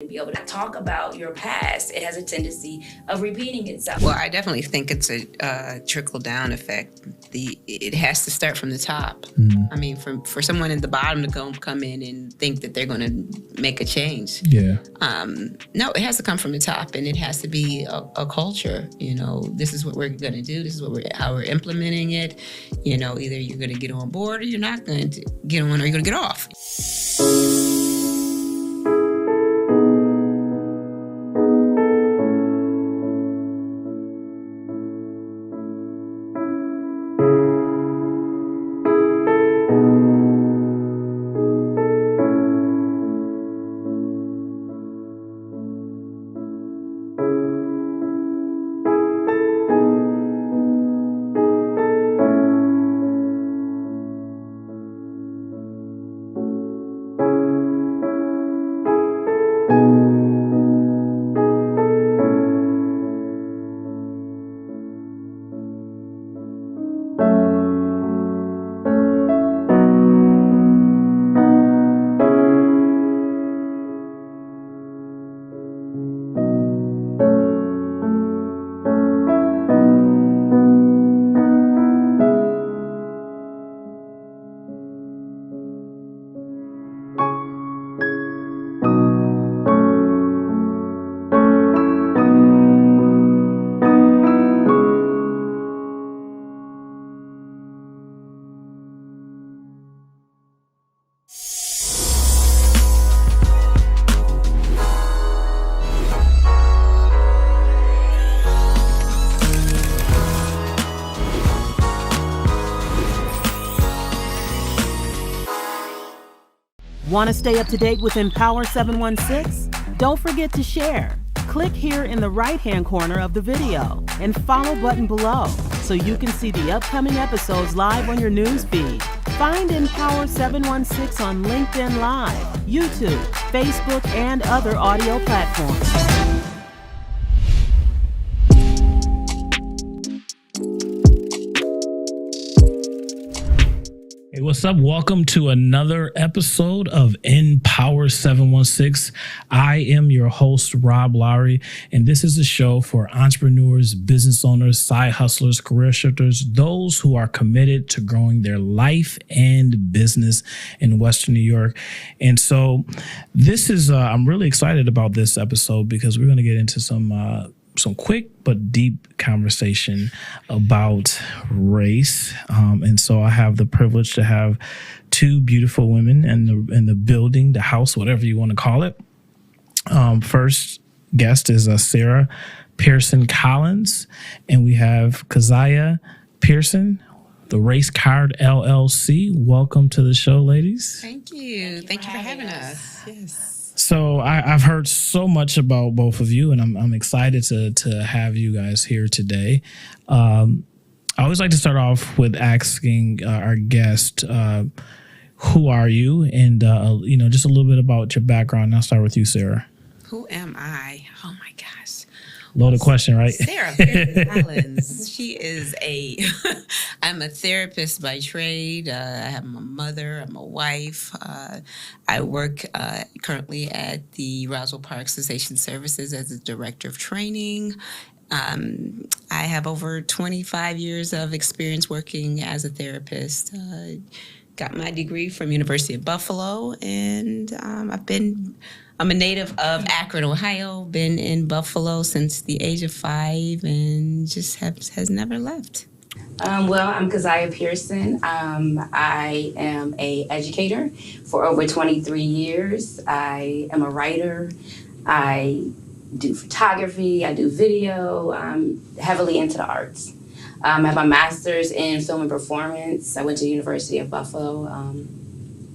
be able to talk about your past. It has a tendency of repeating itself. Well, I definitely think it's a trickle-down effect. It has to start from the top. I mean, for someone at the bottom to come in and think that they're going to make a change. Yeah. No, it has to come from the top, and it has to be a culture. You know, this is what we're going to do. This is how we're implementing it. You know, either you're going to get on board or you're not going to get on, or you're going to get off. Want to stay up to date with Empower716? Don't forget to share. Click here in the right-hand corner of the video and follow button below so you can see the upcoming episodes live on your news feed. Find Empower716 on LinkedIn Live, YouTube, Facebook, and other audio platforms. Hey, what's up? Welcome to another episode of Empower716. I am your host, Rob Lowry, and this is a show for entrepreneurs, business owners, side hustlers, career shifters, those who are committed to growing their life and business in Western New York. And so this is, I'm really excited about this episode because we're going to get into some quick but deep conversation about race. And so I have the privilege to have two beautiful women in the building, the house, whatever you want to call it. First guest is Sarah Pearson-Collins, and we have Kezia Pearson, the Race Card LLC. Welcome to the show, ladies. Thank you. Thank you for having us. Yes. So I've heard so much about both of you, and I'm excited to have you guys here today. I always like to start off with asking our guest, who are you? And, just a little bit about your background. I'll start with you, Sarah. Who am I? Oh, my gosh. Loaded question, right? Sarah Pearson-Collins. I'm a therapist by trade. I have a mother. I'm a wife. I work currently at the Roswell Park Cessation Services as a director of training. I have over 25 years of experience working as a therapist. Got my degree from University of Buffalo, and I'm a native of Akron, Ohio. Been in Buffalo since the age of 5, and just has never left. I'm Kezia Pearson. I am an educator for over 23 years. I am a writer. I do photography. I do video. I'm heavily into the arts. I have my master's in film and performance. I went to the University of Buffalo.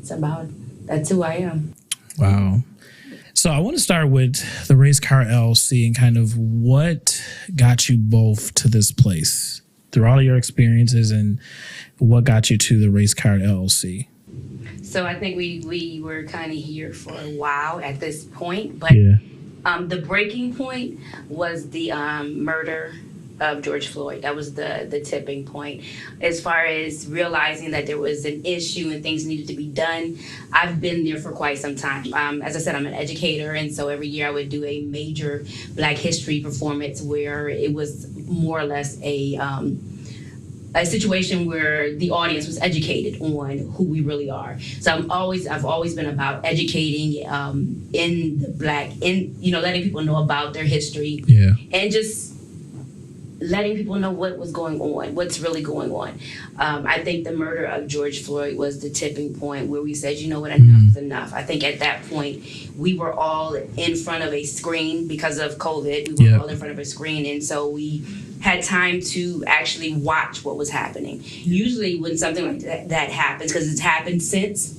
That's who I am. Wow. So I want to start with the Race Card LLC and kind of what got you both to this place through all of your experiences, and what got you to the Race Card LLC. So I think we were kind of here for a while at this point, but the breaking point was the murder of George Floyd. That was the tipping point. As far as realizing that there was an issue and things needed to be done, I've been there for quite some time. As I said, I'm an educator, and so every year I would do a major Black History performance where it was more or less a situation where the audience was educated on who we really are. So I've always been about educating in the letting people know about their history, and just letting people know what was going on, what's really going on. I think the murder of George Floyd was the tipping point where we said, you know what, enough is enough. I think at that point we were all in front of a screen because of COVID. We were all in front of a screen, and so we had time to actually watch what was happening. Usually when something like that happens, because it's happened since,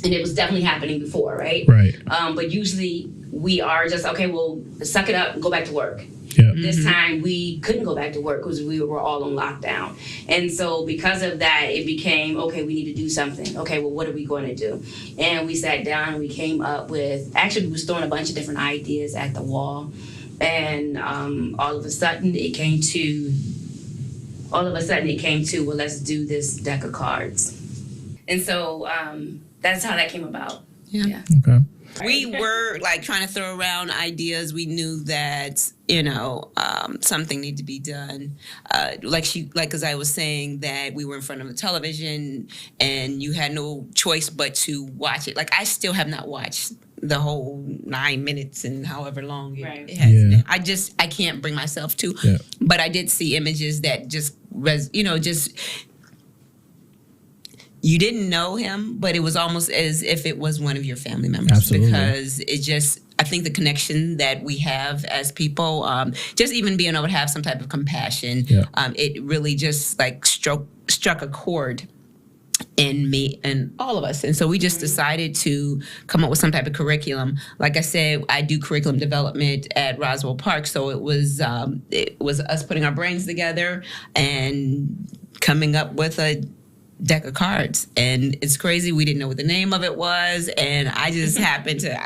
and it was definitely happening before, right? Right. But usually we are just, okay, well, suck it up and go back to work. Yeah. This time we couldn't go back to work because we were all on lockdown. And so because of that, it became, okay, we need to do something. Okay, well, what are we going to do? And we sat down and we came up with, actually we was throwing a bunch of different ideas at the wall. And all of a sudden it came to, well, let's do this deck of cards. And so that's how that came about. Yeah. Okay. We were like trying to throw around ideas. We knew that, something needed to be done. As I was saying, that we were in front of the television and you had no choice but to watch it. Like, I still have not watched the whole 9 minutes and however long it has been. I can't bring myself to. Yeah. But I did see images that you didn't know him, but it was almost as if it was one of your family members. Absolutely. Because I think the connection that we have as people, just even being able to have some type of compassion, it really just like struck a chord in me and all of us. And so we just decided to come up with some type of curriculum. Like I said, I do curriculum development at Roswell Park. So it was us putting our brains together and coming up with a deck of cards. And it's crazy, we didn't know what the name of it was, and I just happened to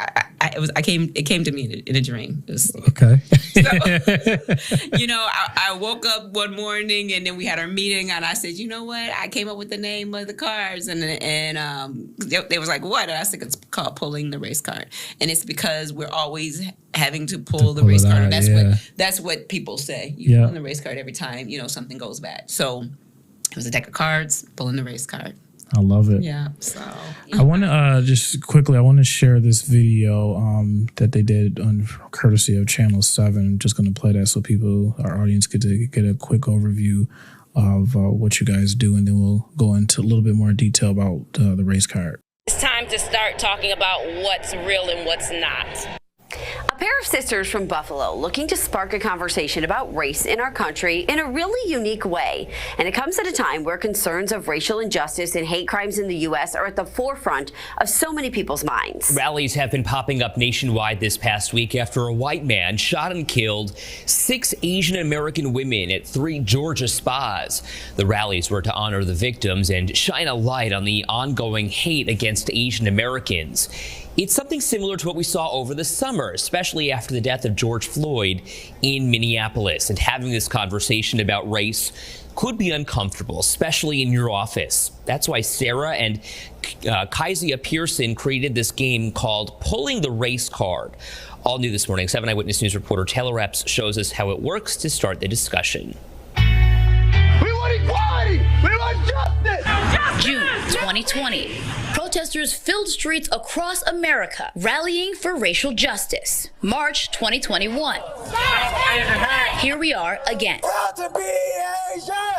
it came to me in a dream. Okay. I woke up one morning and then we had our meeting and I said, you know what, I came up with the name of the cards, and they was like, what? And I said, it's called pulling the race card. And it's because we're always having to pull the race card. And that's what people say. You pull the race card every time, something goes bad. So it was a deck of cards, pulling the race card. I love it. Yeah. So I want to just quickly, I want to share this video that they did on courtesy of Channel 7. I'm just going to play that so our audience get a quick overview of what you guys do, and then we'll go into a little bit more detail about the race card. It's time to start talking about what's real and what's not. A pair of sisters from Buffalo looking to spark a conversation about race in our country in a really unique way. And it comes at a time where concerns of racial injustice and hate crimes in the U.S. are at the forefront of so many people's minds. Rallies have been popping up nationwide this past week after a white man shot and killed 6 Asian American women at 3 Georgia spas. The rallies were to honor the victims and shine a light on the ongoing hate against Asian Americans. It's something similar to what we saw over the summer, especially after the death of George Floyd in Minneapolis. And having this conversation about race could be uncomfortable, especially in your office. That's why Sarah and Kezia Pearson created this game called Pulling the Race Card. All new this morning, 7 Eyewitness News reporter Taylor Epps shows us how it works to start the discussion. We want equality! We want justice! June 2020. Protesters filled streets across America, rallying for racial justice. March 2021. Here we are again.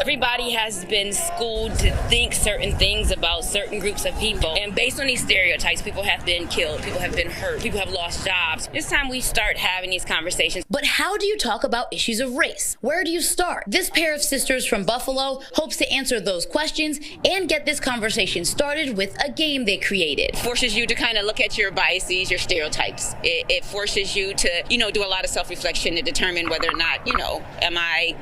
Everybody has been schooled to think certain things about certain groups of people. And based on these stereotypes, people have been killed, people have been hurt, people have lost jobs. It's time we start having these conversations. But how do you talk about issues of race? Where do you start? This pair of sisters from Buffalo hopes to answer those questions and get this conversation started with a game they created. It forces you to kind of look at your biases, your stereotypes. It forces you to, do a lot of self-reflection to determine whether or not, am I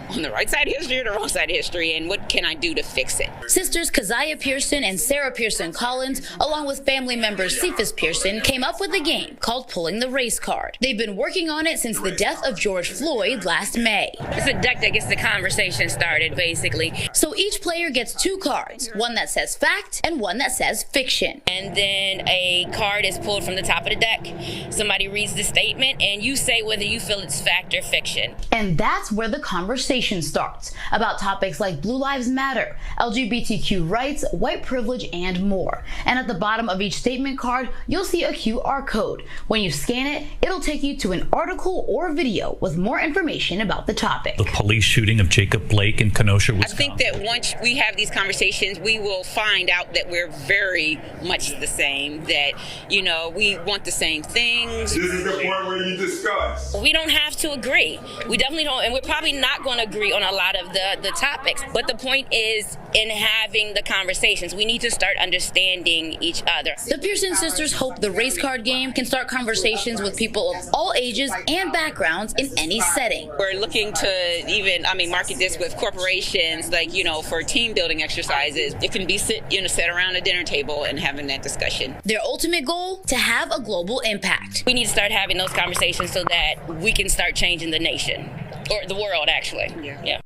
on the right side of history or the wrong side of history, and what can I do to fix it? Sisters Kezia Pearson and Sarah Pearson-Collins, along with family members Cephas Pearson, came up with a game called Pulling the Race Card. They've been working on it since the death of George Floyd last May. It's a deck that gets the conversation started, basically. So each player gets 2 cards, one that says fact and one that says fiction. And then a card is pulled from the top of the deck. Somebody reads the statement, and you say whether you feel it's fact or fiction. And that's where the conversation starts, about topics like Blue Lives Matter, LGBTQ rights, white privilege, and more. And at the bottom of each statement card, you'll see a QR code. When you scan it, it'll take you to an article or video with more information about the topic. The police shooting of Jacob Blake in Kenosha, Wisconsin. I think that once we have these conversations, we will find out that we're very much the same, that, you know, we want the same things. This is the point where you discuss. We don't have to agree. We definitely don't, and we're probably not going to agree on a lot of the topics. But the point is, in having the conversations, we need to start understanding each other. The Pearson sisters hope the race card game can start conversations with people of all ages and backgrounds in any setting. We're looking to even, market this with corporations, like, you know, for team building exercises. It can be sit around a dinner table and having that discussion. Their ultimate goal, to have a global impact. We need to start having those conversations so that we can start changing the nation, or the world, actually. Yeah.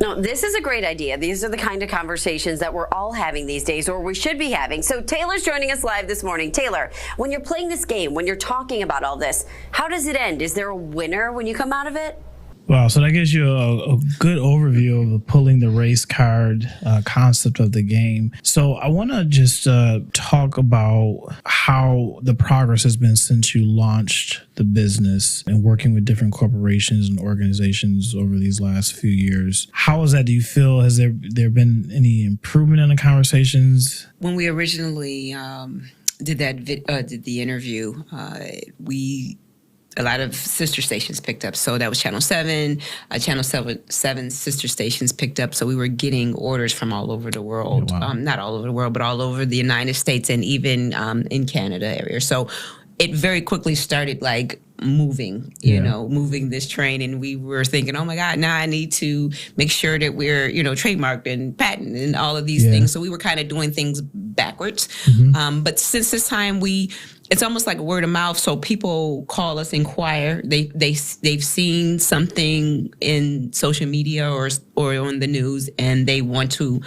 No, this is a great idea. These are the kind of conversations that we're all having these days, or we should be having. So Taylor's joining us live this morning. Taylor, when you're playing this game, when you're talking about all this, how does it end? Is there a winner when you come out of it? Wow, so that gives you a good overview of the pulling the race card concept of the game. So I want to just talk about how the progress has been since you launched the business and working with different corporations and organizations over these last few years. How is that? Do you feel, has there been any improvement in the conversations? When we originally did the interview, a lot of sister stations picked up. So that was Channel 7. Channel 7 sister stations picked up. So we were getting orders from all over the world. Wow. Not all over the world, but all over the United States and even in Canada area. So it very quickly started like moving, moving this train. And we were thinking, oh my God, now I need to make sure that we're, trademarked and patent and all of these things. So we were kind of doing things backwards. Mm-hmm. But since this time, it's almost like word of mouth. So people call us, inquire. They've seen something in social media or on the news, and they want to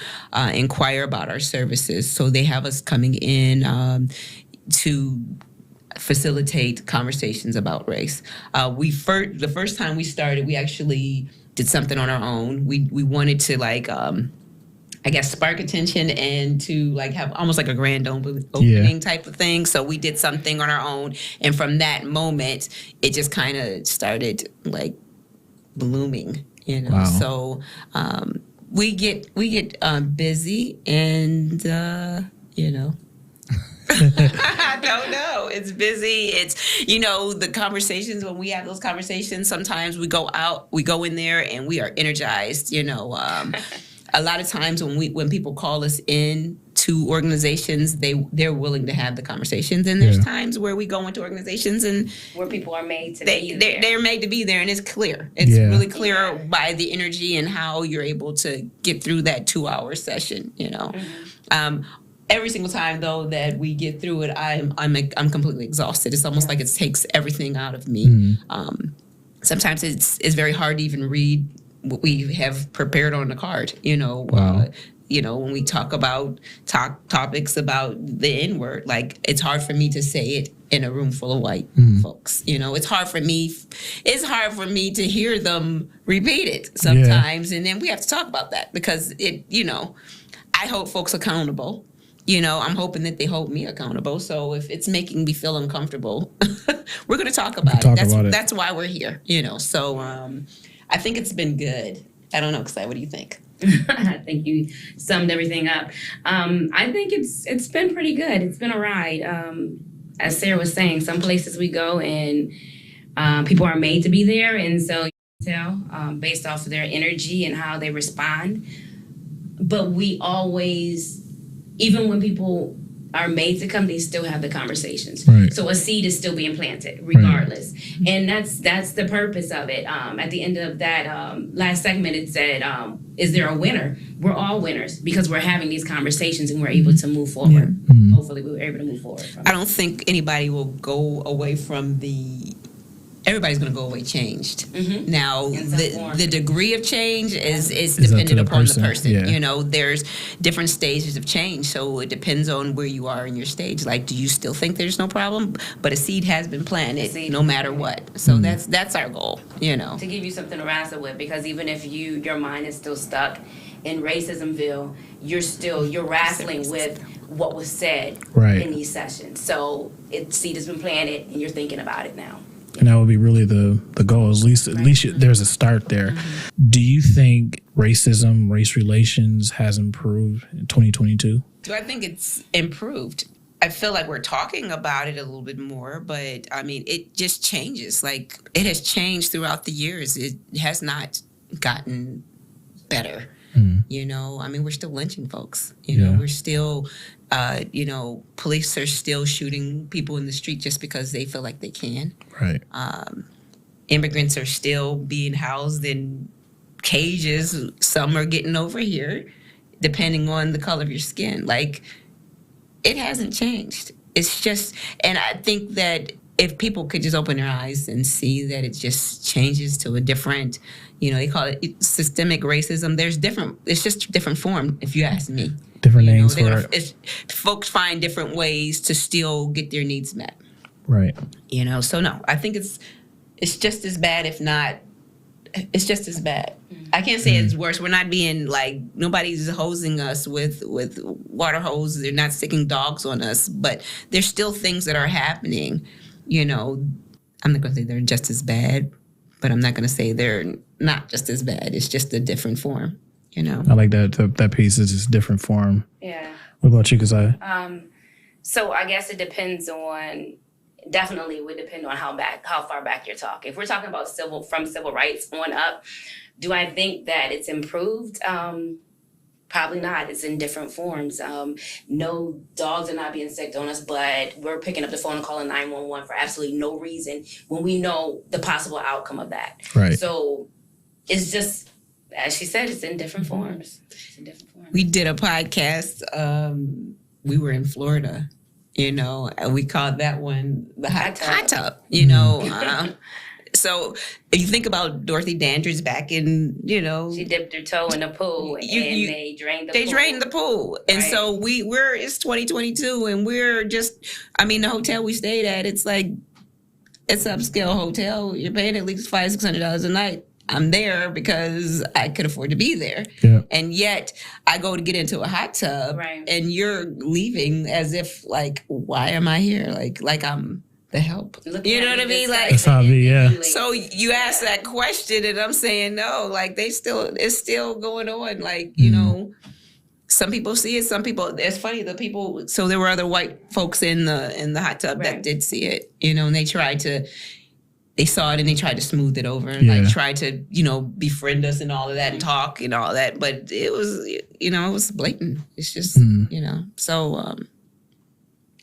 inquire about our services. So they have us coming in to facilitate conversations about race. The first time we started, we actually did something on our own. We wanted to spark attention and to have almost like a grand opening type of thing. So we did something on our own. And from that moment, it just kind of started blooming, Wow. So we get busy and, I don't know. It's busy. It's, the conversations, when we have those conversations, sometimes we go in there and we are energized, A lot of times when people call us in to organizations, they're willing to have the conversations. And there's times where we go into organizations and where people are made to be there. They're made to be there, and it's clear. It's really clear by the energy and how you're able to get through that 2-hour session, Mm-hmm. Every single time, though, that we get through it, I'm completely exhausted. It's almost like it takes everything out of me. Mm-hmm. Sometimes it's very hard to even read what we have prepared on the card. Wow. When we talk about topics about the N-word, it's hard for me to say it in a room full of white folks. It's hard for me to hear them repeat it sometimes, and then we have to talk about that because I hold folks accountable. I'm hoping that they hold me accountable. So if it's making me feel uncomfortable, we're going to talk about it. That's why we're here, So I think it's been good. I don't know, Kezia, what do you think? I think you summed everything up. I think it's been pretty good. It's been a ride. As Sarah was saying, some places we go and people are made to be there. And so you can tell based off of their energy and how they respond. But we always, even when people are made to come, they still have the conversations. Right. So a seed is still being planted regardless. Right. And that's the purpose of it. At the end of that last segment, it said, is there a winner? We're all winners because we're having these conversations and we're able to move forward. Yeah. Mm-hmm. Hopefully we were able to move forward. I don't think anybody will go away from everybody's going to go away changed. Mm-hmm. Now, the degree of change is dependent upon the person. Yeah. You know, there's different stages of change, so it depends on where you are in your stage. Like, do you still think there's no problem? But a seed has been planted no matter what. So that's our goal, you know. To give you something to wrestle with, because even if your mind is still stuck in racismville, you're wrestling with what was said in these sessions. So seed has been planted and you're thinking about it now. And that would be really the goal. At least there's a start there. Mm-hmm. Do you think racism, race relations has improved in 2022? Do I think it's improved? I feel like we're talking about it a little bit more, but I mean, it just changes. Like, it has changed throughout the years. It has not gotten better. Mm-hmm. You know, I mean, we're still lynching folks. You know, we're still, police are still shooting people in the street just because they feel like they can. Right. Immigrants are still being housed in cages. Some are getting over here, depending on the color of your skin. Like, it hasn't changed. It's just, and I think that if people could just open their eyes and see that it just changes to a different, they call it systemic racism. It's just different form, if you ask me. Different names for it. Folks find different ways to still get their needs met. Right. So no, I think it's just as bad, if not, it's just as bad. I can't say it's worse. We're not being like, nobody's hosing us with water hoses. They're not sticking dogs on us, but there's still things that are happening. I'm not going to say they're just as bad, but I'm not going to say they're not just as bad. It's just a different form, I like that piece is just different form. Yeah. What about you, Kezia? So I guess it depends on, definitely would depend on how far back you're talking. If we're talking about from civil rights on up, do I think that it's improved? Probably not. It's in different forms. No, dogs are not being sicked on us, but we're picking up the phone and calling 911 for absolutely no reason when we know the possible outcome of that. Right. So it's just, as she said, it's in different forms. We did a podcast. We were in Florida, and we called that one the hot tub. So if you think about Dorothy Dandridge back in, she dipped her toe in the pool and they drained the pool. They drained the pool. And so it's 2022 and we're just, the hotel we stayed at, it's like, it's an upscale hotel. You're paying at least $500-$600 a night. I'm there because I could afford to be there. Yeah. And yet I go to get into a hot tub and you're leaving as if like, why am I here? Like I'm the help. You know what I mean? Like, that's how it be, yeah. So you ask that question and I'm saying no, like it's still going on. Like, some people see it, some people, it's funny, so there were other white folks in the hot tub that did see it, and they saw it and they tried to smooth it over and like tried to, befriend us and all of that and talk and all that. But it was, it was blatant. It's just, so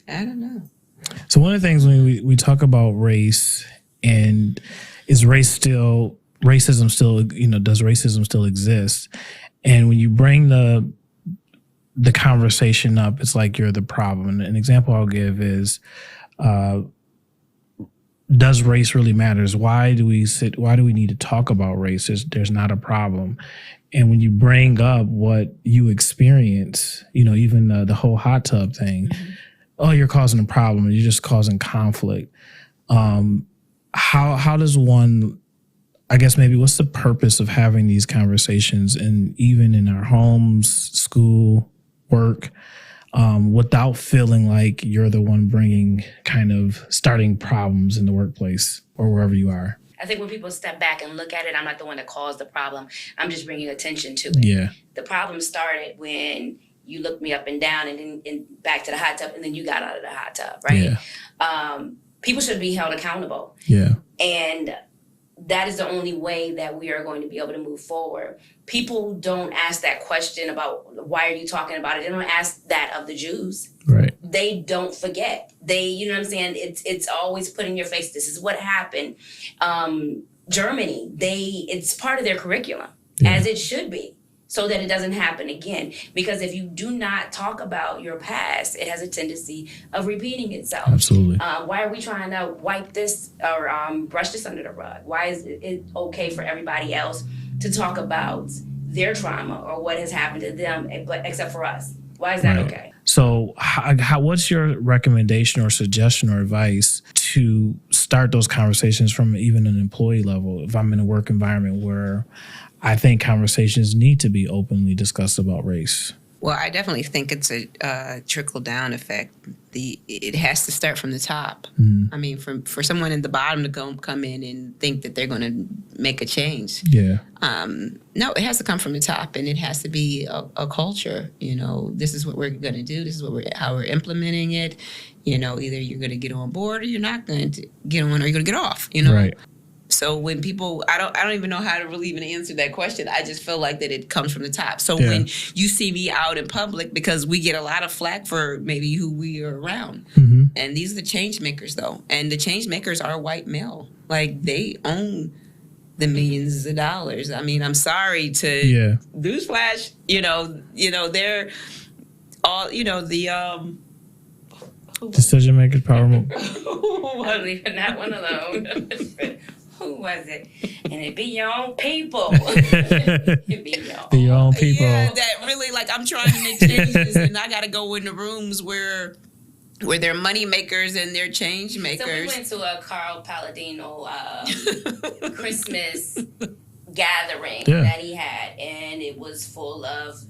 I don't know. So one of the things when we talk about race and is racism still, does racism still exist? And when you bring the conversation up, it's like you're the problem. And an example I'll give is, does race really matter? Why do we need to talk about race? There's not a problem. And when you bring up what you experience, even the whole hot tub thing, you're causing a problem. You're just causing conflict. How does one, I guess maybe what's the purpose of having these conversations and even in our homes, school, work, without feeling like you're the one starting problems in the workplace or wherever you are? I think when people step back and look at it, I'm not the one that caused the problem. I'm just bringing attention to it. Yeah. The problem started when you looked me up and down and back to the hot tub and then you got out of the hot tub, right? Yeah. People should be held accountable. Yeah. And that is the only way that we are going to be able to move forward. People don't ask that question about why are you talking about it. They don't ask that of the Jews. Right. they don't forget. They, you know what I'm saying? It's always put in your face. This is what happened. Germany, it's part of their curriculum, as it should be, so that it doesn't happen again. Because if you do not talk about your past, it has a tendency of repeating itself. Absolutely. Why are we trying to wipe this or brush this under the rug? Why is it okay for everybody else to talk about their trauma or what has happened to them, but except for us? Why is that okay? So what's your recommendation or suggestion or advice to start those conversations from even an employee level if I'm in a work environment where I think conversations need to be openly discussed about race? Well, I definitely think it's a trickle-down effect. It has to start from the top. I mean, for someone in the bottom to come in and think that they're going to make a change. Yeah. No, it has to come from the top, and it has to be a culture. You know, this is what we're going to do. This is how we're implementing it. You know, either you're going to get on board or you're not going to get on, or you're going to get off. You know. Right. So when people, I don't even know how to really even answer that question. I just feel like that it comes from the top. So when you see me out in public, because we get a lot of flack for maybe who we are around. Mm-hmm. And these are the change makers, though. And the change makers are white male. Like, they own the millions of dollars. I mean, I'm sorry to newsflash, they're all, the decision makers, power move. Wasn't even that one alone. Who was it? And it be your own people. It be your own people. Yeah, that really, like, I'm trying to make changes, and I got to go into rooms where they're money makers and they're change makers. So we went to a Carl Palladino Christmas gathering that he had, and it was full of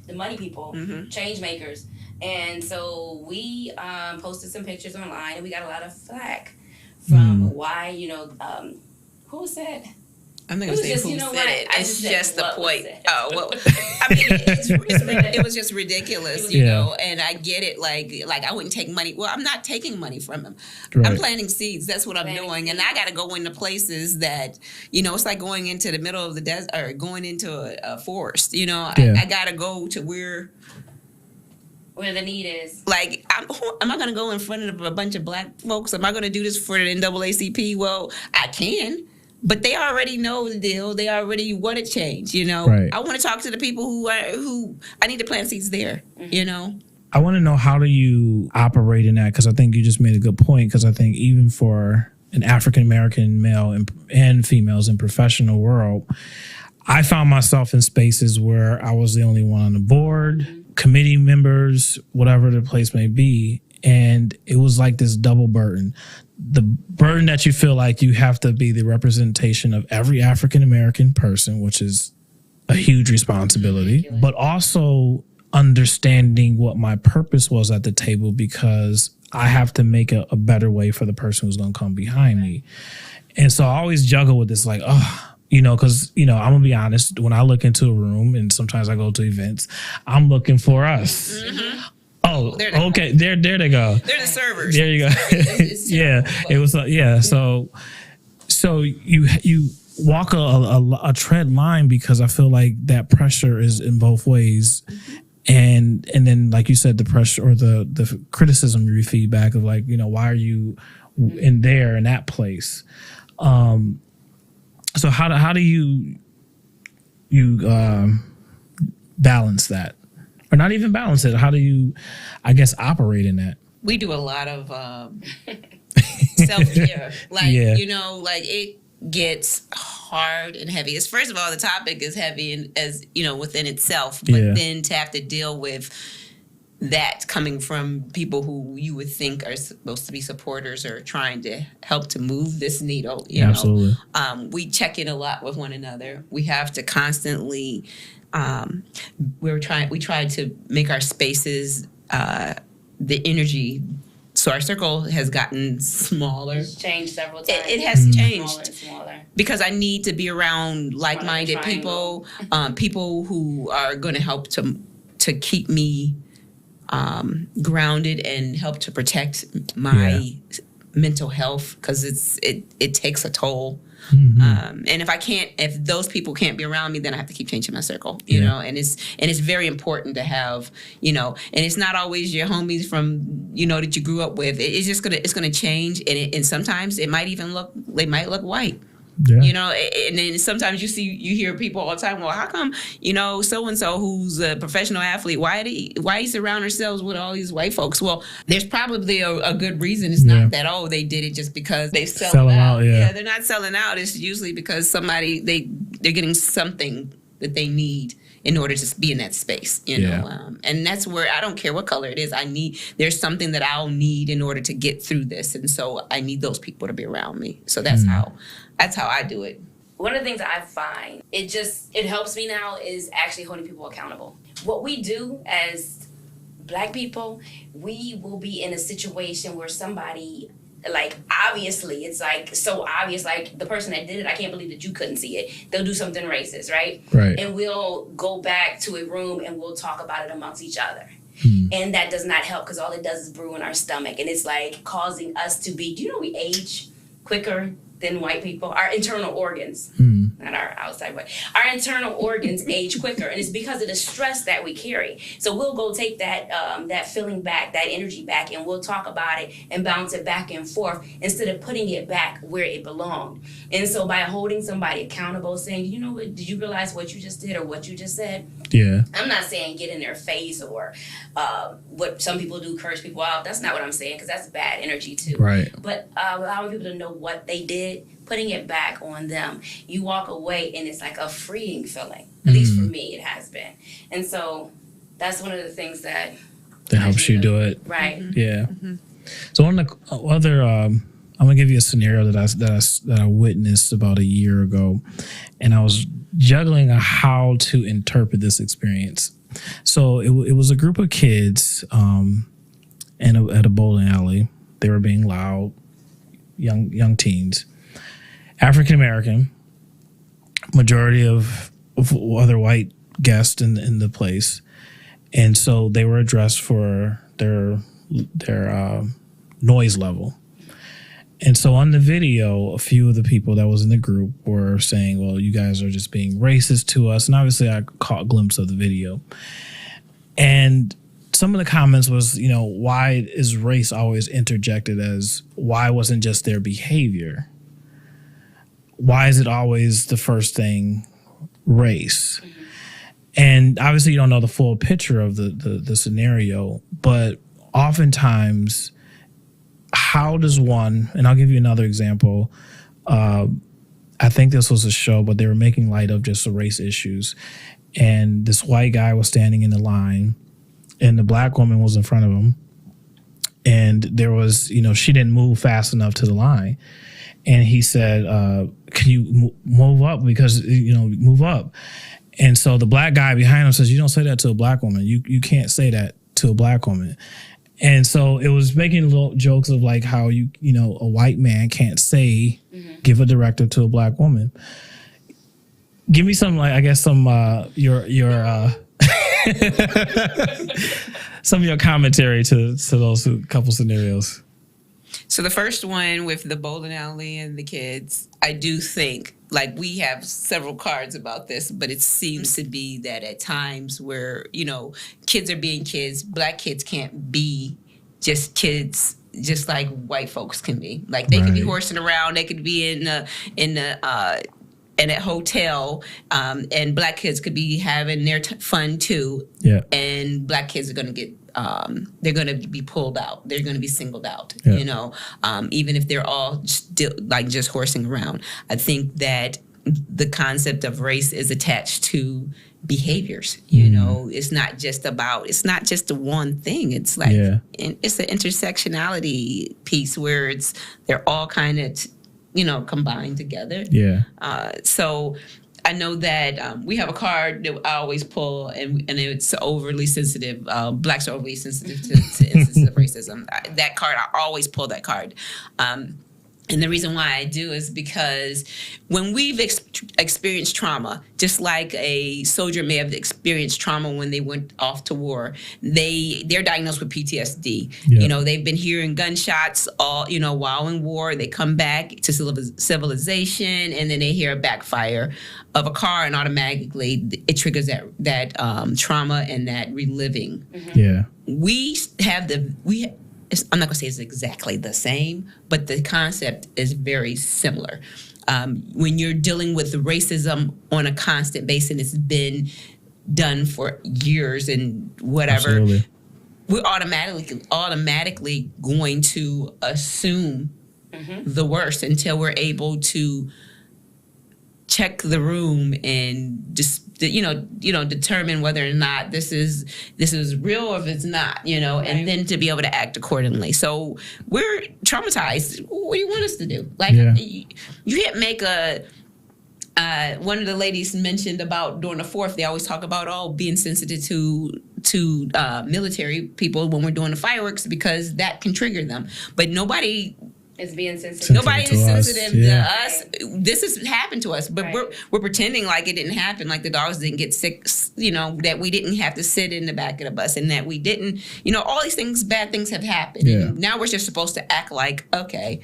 the money people, change makers. And so we posted some pictures online, and we got a lot of flack from why, who said? I'm not going to say who said it. It's just the point. Oh, well, I mean, it was just ridiculous, you know, and I get it. Like I wouldn't take money. Well, I'm not taking money from him. Right. I'm planting seeds. That's what I'm doing. And I got to go into places that, it's like going into the middle of the desert or going into a forest. I got to go to where the need is. Like, am I going to go in front of a bunch of black folks? Am I going to do this for the NAACP? Well, I can. But they already know the deal. They already want to change, Right. I want to talk to the people who I need to plant seeds there, I want to know, how do you operate in that? Because I think you just made a good point. Because I think even for an African-American male and females in professional world, I found myself in spaces where I was the only one on the board, committee members, whatever the place may be. And it was like this double burden. The burden that you feel like you have to be the representation of every African-American person, which is a huge responsibility, but also understanding what my purpose was at the table, because I have to make a better way for the person who's going to come behind me. And so I always juggle with this, like, because, I'm going to be honest, when I look into a room, and sometimes I go to events, I'm looking for us. Mm-hmm. Oh, okay. There they go. They're the servers. There you go. It was. So you walk a tread line, because I feel like that pressure is in both ways, and then, like you said, the pressure or the criticism, your feedback of, like, why are you in that place? So how do you balance that? Or not even balance it. How do you, I guess, operate in that? We do a lot of self-care. Like, it gets hard and heavy. First of all, the topic is heavy as within itself. But then to have to deal with that coming from people who you would think are supposed to be supporters or trying to help to move this needle. Absolutely. We check in a lot with one another. We have to constantly... we try to make our spaces, the energy. So our circle has gotten smaller. It's changed several times. It has changed. Smaller. Because I need to be around like-minded people, people who are going to help to keep me grounded and help to protect my mental health, because it takes a toll. And if those people can't be around me, then I have to keep changing my circle, you know, and it's very important to have, and it's not always your homies from, that you grew up with. It's going to change. And sometimes they might look white. Yeah. And then sometimes you hear people all the time, well, how come, so-and-so who's a professional athlete, why he surround ourselves with all these white folks? Well, there's probably a good reason. It's not that, they did it just because they sell out. Yeah, they're not selling out. It's usually because they're getting something that they need in order to be in that space, know. And that's where I don't care what color it is. There's something that I'll need in order to get through this. And so I need those people to be around me. So that's how I do it. One of the things I find, it helps me now is actually holding people accountable. What we do as Black people, we will be in a situation where somebody, obviously, it's so obvious, the person that did it, I can't believe that you couldn't see it. They'll do something racist, right? Right. And we'll go back to a room and we'll talk about it amongst each other. And that does not help, because all it does is brew in our stomach. And it's causing us to be, we age quicker than white people? Our internal organs, not our outside, but our internal organs age quicker. And it's because of the stress that we carry. So we'll go take that feeling back, that energy back, and we'll talk about it and bounce it back and forth instead of putting it back where it belonged. And so by holding somebody accountable, saying, did you realize what you just did or what you just said? Yeah. I'm not saying get in their face or what some people do, curse people out. That's not what I'm saying, because that's bad energy too. Right. But allowing people to know what they did, putting it back on them. You walk away and it's a freeing feeling. At least for me, it has been. And so that's one of the things that helps you do it. Right. Yeah. So on the other, I'm gonna give you a scenario that I witnessed about a year ago, and I was juggling on how to interpret this experience. So it was a group of kids at a bowling alley. They were being loud, young teens, African American, majority of other white guests in the place, and so they were addressed for their noise level. And so on the video, a few of the people that was in the group were saying, well, you guys are just being racist to us. And obviously I caught a glimpse of the video. And some of the comments was, why is race always interjected as, why wasn't just their behavior? Why is it always the first thing race? Mm-hmm. And obviously you don't know the full picture of the scenario, but oftentimes, how does one, and I'll give you another example. I think this was a show, but they were making light of just the race issues. And this white guy was standing in the line, and the Black woman was in front of him. And there was, she didn't move fast enough to the line. And he said, can you move up? Because, move up. And so the Black guy behind him says, you don't say that to a Black woman. You can't say that to a Black woman. And so it was making little jokes of how a white man can't say, give a directive to a Black woman. Give me some, your some of your commentary to those couple scenarios. So the first one with the bowling alley and the kids, I do think, we have several cards about this, but it seems to be that at times where, kids are being kids, Black kids can't be just kids, just like white folks can be. They could be horsing around, they could be in a hotel, and Black kids could be having their fun too. Yeah. And Black kids are going to get, they're going to be pulled out. They're going to be singled out, even if they're all still just horsing around. I think that the concept of race is attached to behaviors. It's not just the one thing. It's it's an intersectionality piece where they're all kind of combined together. Yeah. So I know that we have a card that I always pull, and it's overly sensitive. Blacks are overly sensitive to instances of racism. That card, I always pull that card. And the reason why I do is because when we've experienced trauma, just like a soldier may have experienced trauma when they went off to war, they're diagnosed with PTSD. Yeah. You know, they've been hearing gunshots while in war. They come back to civilization, and then they hear a backfire of a car, and automatically it triggers that trauma and that reliving. Yeah. I'm not going to say it's exactly the same, but the concept is very similar. When you're dealing with racism on a constant basis, and it's been done for years and whatever, Absolutely. we're automatically going to assume the worst until we're able to check the room and just determine whether or not this is real or if it's not, and then to be able to act accordingly. So we're traumatized. What do you want us to do? Like, you can't make one of the ladies mentioned about during the 4th, they always talk about being sensitive to military people when we're doing the fireworks because that can trigger them. But nobody is being sensitive. Nobody is sensitive to us. This has happened to us, but Right. we're pretending like it didn't happen, like the dogs didn't get sick, that we didn't have to sit in the back of the bus, and that we didn't, all these things, bad things have happened. Yeah. And now we're just supposed to act like, okay,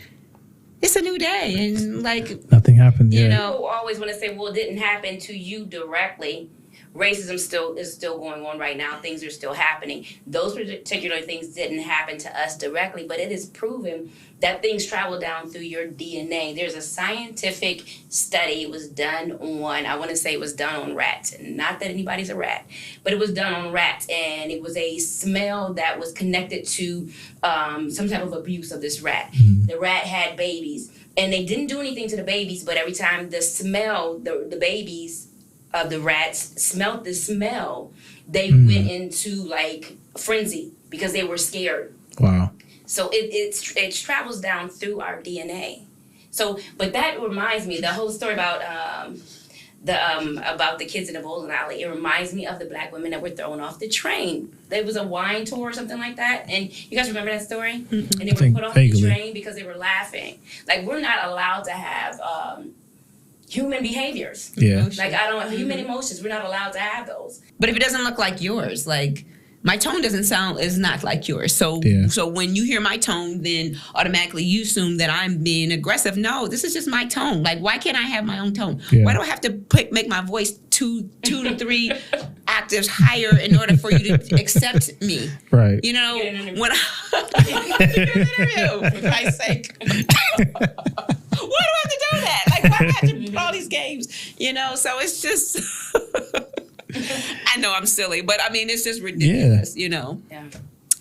it's a new day, and like nothing happened. People always want to say, well, it didn't happen to you directly. Racism is still going on right now. Things are still happening. Those particular things didn't happen to us directly, but it is proven that things travel down through your DNA. There's a scientific study. It was done on rats. Not that anybody's a rat, but it was done on rats. And it was a smell that was connected to some type of abuse of this rat. Mm-hmm. The rat had babies, and they didn't do anything to the babies, but every time the babies of the rats smelt the smell, they went into like frenzy because they were scared. Wow. So it travels down through our DNA. So, but that reminds me, the whole story about the kids in the bowling alley. It reminds me of the black women that were thrown off the train. There was a wine tour or something like that, and you guys remember that story? Mm-hmm. And they were put off the train because they were laughing. Like, we're not allowed to have human behaviors. Yeah. Like, human emotions, we're not allowed to have those. But if it doesn't look like yours, like my tone is not like yours. So so when you hear my tone, then automatically you assume that I'm being aggressive. No, this is just my tone. Like, why can't I have my own tone? Yeah. Why do I have to make my voice two to three octaves higher in order for you to accept me? Right. When interview, for Christ's sake. Why do I have to do that? Like, why do I have to play all these games? So it's just, I know I'm silly, but I mean, it's just ridiculous, Yeah.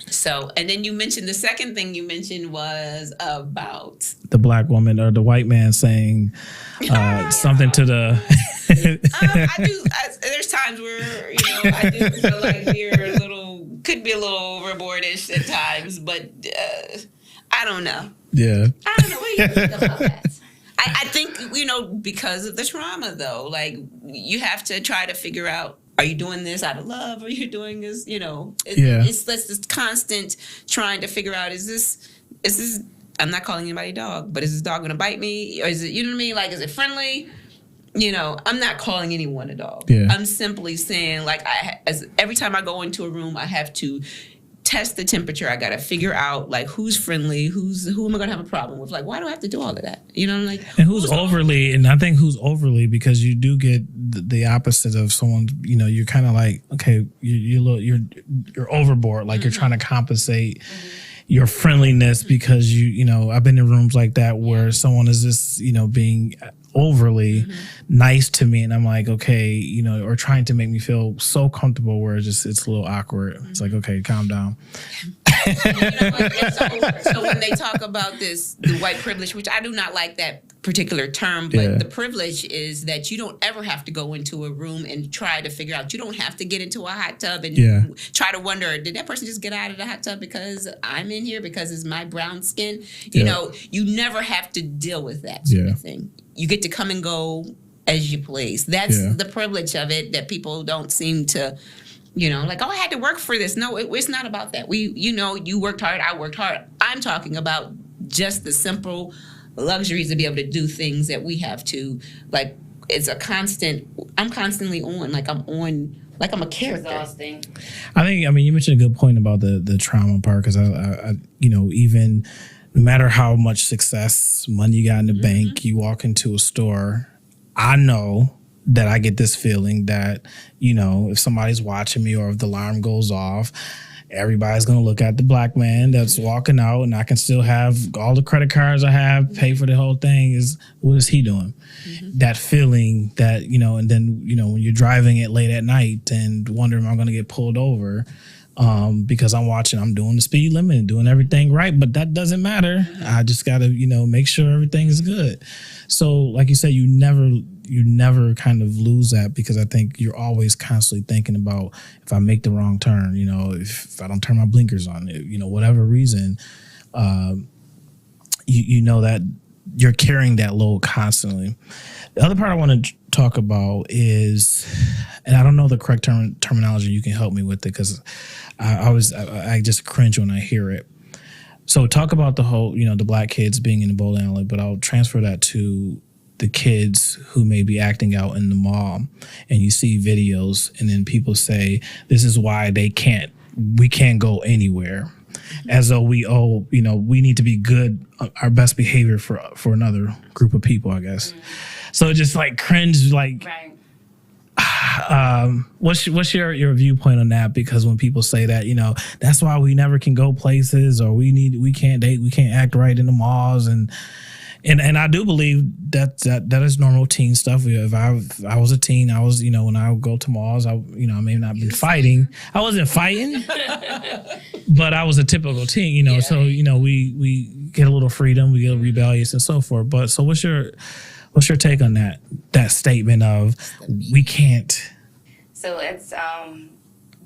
So, and then you mentioned, the second thing you mentioned was about the black woman or the white man saying something to the... there's times where, I do feel like we're could be a little overboardish at times, but I don't know. Yeah. I don't know. What do you think about that? I think, because of the trauma, though, like, you have to try to figure out, are you doing this out of love? Or are you doing this, It's this constant trying to figure out, is this, I'm not calling anybody a dog, but is this dog going to bite me? Or is it, you know what I mean? Like, is it friendly? I'm not calling anyone a dog. Yeah. I'm simply saying, like, every time I go into a room, I have to test the temperature. I got to figure out, like, who's friendly, who am I going to have a problem with? Like, why do I have to do all of that? Like, and who's overly, and I think who's overly, because you do get the opposite of someone, you're kind of like, okay, you're overboard. Like, you're trying to compensate your friendliness because I've been in rooms like that where someone is just, being overly nice to me, and I'm like, okay, or trying to make me feel so comfortable where it's a little awkward. It's like, okay, calm down. So when they talk about the white privilege, which I do not like that particular term, but the privilege is that you don't ever have to go into a room and try to figure out. You don't have to get into a hot tub and try to wonder, did that person just get out of the hot tub because I'm in here, because it's my brown skin? You never have to deal with that sort of thing. You get to come and go as you please. That's the privilege of it that people don't seem to, like, oh, I had to work for this. No, it's not about that. You worked hard, I worked hard. I'm talking about just the simple luxuries to be able to do things that we have to, like, it's a constant, I'm constantly on, like I'm on, like I'm a character. Exhausting. I mean, you mentioned a good point about the trauma part, because I even no matter how much success, money you got in the bank, you walk into a store, I know that I get this feeling that, if somebody's watching me or if the alarm goes off, everybody's going to look at the black man that's walking out, and I can still have all the credit cards I have, pay for the whole thing. What is he doing? That feeling that, and then, when you're driving it late at night and wondering, am I going to get pulled over? Because I'm doing the speed limit and doing everything right, but that doesn't matter. I just got to, make sure everything is good. So like you said, you never kind of lose that, because I think you're always constantly thinking about, if I make the wrong turn, if I don't turn my blinkers on, whatever reason, that you're carrying that load constantly. The other part I want to talk about is, and I don't know the correct terminology, you can help me with it, because I just cringe when I hear it. So talk about the whole, the black kids being in the bowling alley, but I'll transfer that to the kids who may be acting out in the mall, and you see videos, and then people say, this is why we can't go anywhere. As though we need to be good, our best behavior for another group of people, I guess. So just like cringe, like, right. What's your viewpoint on that? Because when people say that, that's why we never can go places, or we can't date, we can't act right in the malls, and I do believe that is normal teen stuff. If I was a teen, I was, when I would go to malls, I may not be fighting. I wasn't fighting, but I was a typical teen, Yeah. So, we get a little freedom, we get rebellious and so forth. But so what's your take on that statement of we can't? So it's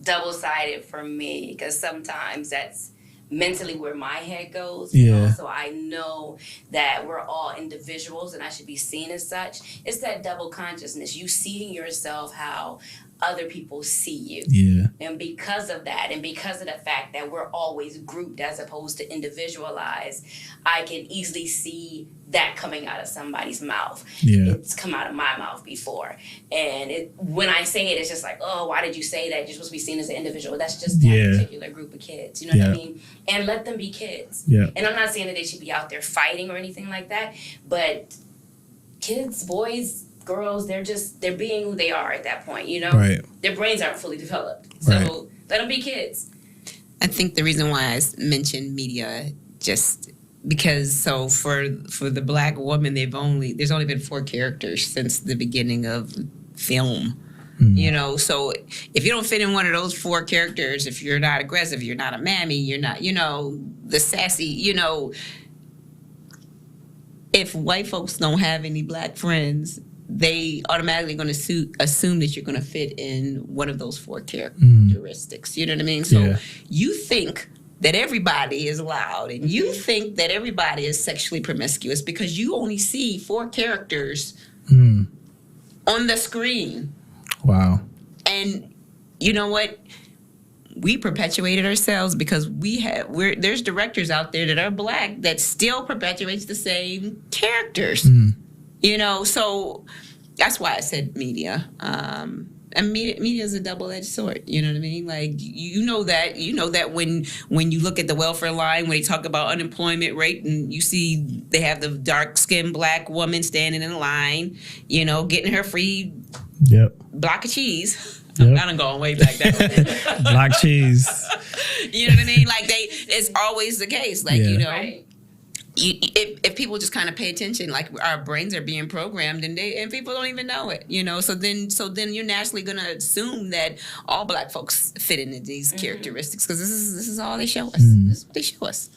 double-sided for me, because sometimes that's mentally where my head goes. So I know that we're all individuals and I should be seen as such. It's that double consciousness. You seeing yourself how other people see you. Yeah. And because of that, and because of the fact that we're always grouped as opposed to individualized, I can easily see that coming out of somebody's mouth. Yeah. It's come out of my mouth before. And when I say it, it's just like, oh, why did you say that? You're supposed to be seen as an individual. That's just that particular group of kids. You know what I mean? And let them be kids. Yeah. And I'm not saying that they should be out there fighting or anything like that, but kids, boys, girls, they're being who they are at that point, Right. Their brains aren't fully developed. So let them be kids. I think the reason why I mentioned media, just because for the black woman, there's only been 4 characters since the beginning of film. So if you don't fit in one of those 4 characters, if you're not aggressive, you're not a mammy, you're not, the sassy, if white folks don't have any black friends, they automatically going to assume that you're going to fit in one of those 4 characteristics. You know what I mean? So you think that everybody is loud, and you think that everybody is sexually promiscuous because you only see 4 characters on the screen. Wow. And you know what? We perpetuated ourselves because there's directors out there that are black that still perpetuates the same characters. So that's why I said media. And media is a double-edged sword. You know what I mean? Like, you know that when you look at the welfare line, when they talk about unemployment rate, and you see they have the dark-skinned black woman standing in a line, getting her free block of cheese. Yep. I done gone way back that way. Black cheese. You know what I mean? Like, it's always the case. Like, Right. If people just kind of pay attention, like our brains are being programmed, and people don't even know it, So then you're naturally gonna assume that all black folks fit into these characteristics, because this is all they show us. This is what they show us.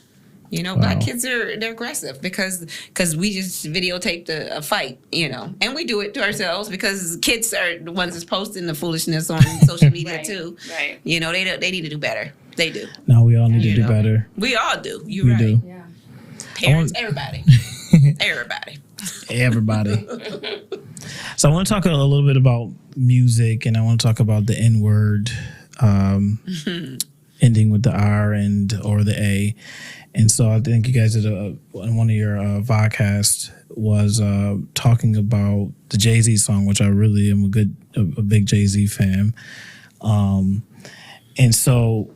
Black kids they're aggressive because we just videotaped a fight, and we do it to ourselves because kids are the ones that's posting the foolishness on social media too. Right. They need to do better. They do. No, we all need to do better. We all do. You're we right. do. Yeah. Parents, everybody. Everybody. So I want to talk a little bit about music, and I want to talk about the N-word. ending with the R or the A. And so I think you guys did one of your vodcasts was talking about the Jay-Z song, which I really am a big Jay-Z fan. And so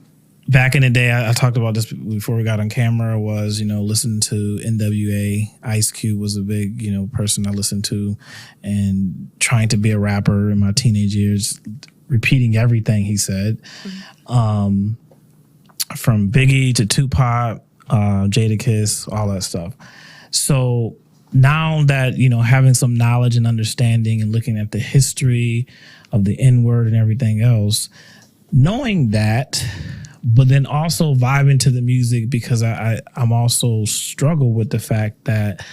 back in the day, I talked about this before we got on camera, was, listening to NWA. Ice Cube was a big, person I listened to, and trying to be a rapper in my teenage years, repeating everything he said. From Biggie to Tupac, Jadakiss, all that stuff. So now that, having some knowledge and understanding and looking at the history of the N-word and everything else, knowing that, but then also vibing to the music, because I'm also struggle with the fact that